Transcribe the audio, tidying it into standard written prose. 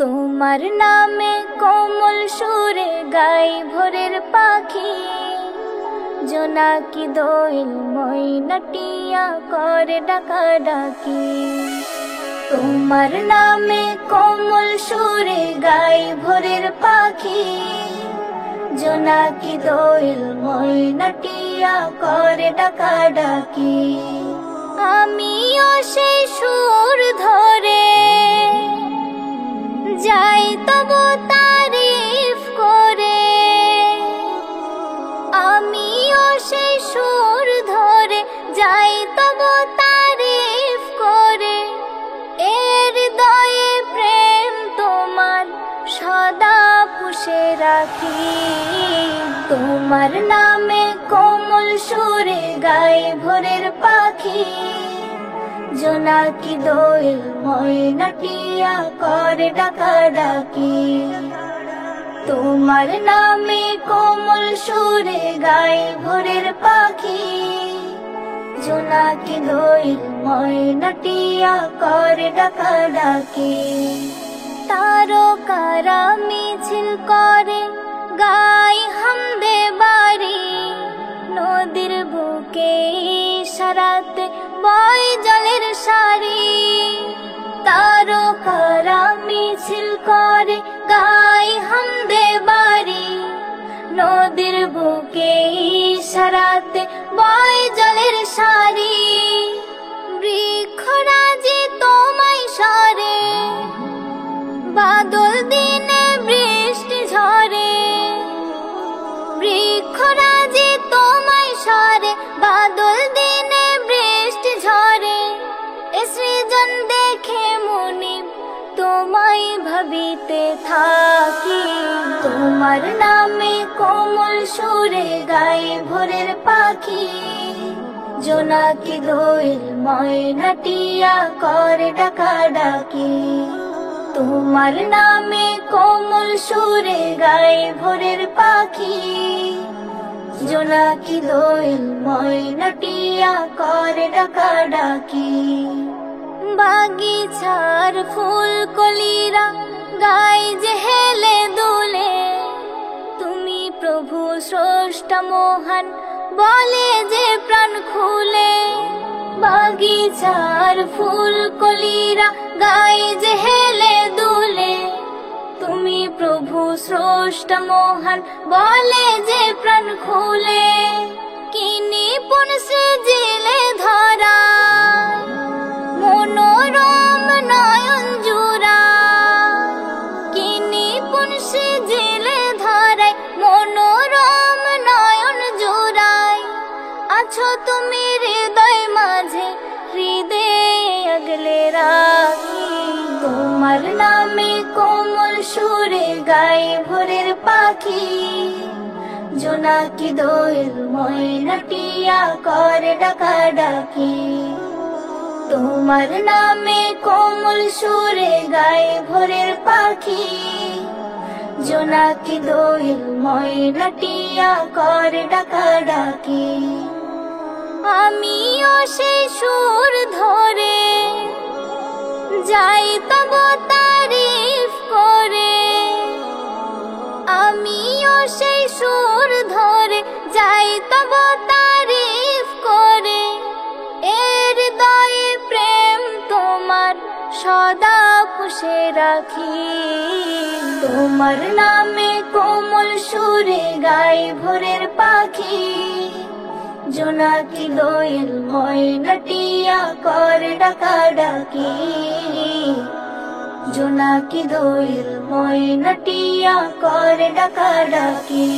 তোমার নামে কোমল সুরে গাই ভোরের পাখি, জোনাকি দোয়েল ময়নাটিয়া করে ডাকাডাকি। তোমার নামে কোমল সুরে গাই ভোরের পাখি, জোনাকি দোয়েল ময়নাটিয়া করে ডাকাডাকি। আমিও সেই সুর ধরে যাই তবু তারিফ করে, আমিও সেই সুর ধরে যাই তবু তারিফ করে। এর হৃদয়ে প্রেম তোমার সদা পুষে রাখি। তোমার নামে কোমল সুরে গায় ভোরের পাখি, জোনাকি দোয়েল ময়নাটিয়া করে ডাকাডাকি। তোমার নামে কোমল সুরে গায় ভোরের পাখি, জোনাকি দোয়েল ময়নাটিয়া করে ডাকাডাকি। তারকারা মিছিল করে গায় হামদে বাড়ি, নদীর বুকে ইশারাতে বয় জলের সারি। তারকারা মিছিল করে গায় হামদে বাড়ি, নদীর বুকে ইশারাতে বয় জলের সারি। বৃক্ষরাজি তোমায় সরে, বাদল দিনে বৃষ্টি ঝরে। বৃক্ষরাজি তোমায় সরে, বাদল দিনে বৃষ্টি ঝরে। এ সৃজন দেখে মুনিব তোমায় ভাবিতে থাকি। তোমার নামে কোমল সুরে গায় ভোরের পাখি, জোনাকি দোয়েল ময়নাটিয়া করে ডাকাডাকি। তোমার নামে কোমল সুরে গায় ভোরের পাখি, জোনাকি দোয়েল ময়নাটিয়া করে ডাকাডাকি। বাগিচার ফুল কলিরা গায় যে হেলে দুলে, তুমি প্রভু স্রষ্টা মহান বলে যে প্রাণ খুলে। বাগিচার ফুল কলিরা গায় যে হেলে দুলে, তুমি প্রভু স্রষ্টা মহান বলে যে প্রাণ খুলে। কিনি পুনসে জেলে ধরা মনোরম নয়ন জুড়া, কিনি পুনসে জেলে ধরায় মনোরম নয়ন জুড়ায়। আছো তুমি হৃদয় মাঝে, হৃদয়ে আগলে রাখি। তোমার নামে কোমল সুরে গায় ভোরের পাখি, জোনাকি দোয়েল ময়নাটিয়া করে ডাকাডাকি। তোমার নামে কোমল সুরে গায় ভোরের পাখি, জোনাকি দোয়েল ময়নাটিয়া করে ডাকাডাকি। আমিও সেই সুর ধরে যাই তবু তারিফ করে, আমিও সেই সুর ধরে যাই তবু তারিফ করে। এর হৃদয়ে প্রেম তোমার সদা পুষে রাখি। তোমার নামে কোমল সুরে গায় ভোরের পাখি, জোনাকি দোয়েল ময়নাটিয়া করে ডাকাডাকি। জোনাকি দোয়েল ময়নাটিয়া করে ডাকাডাকি।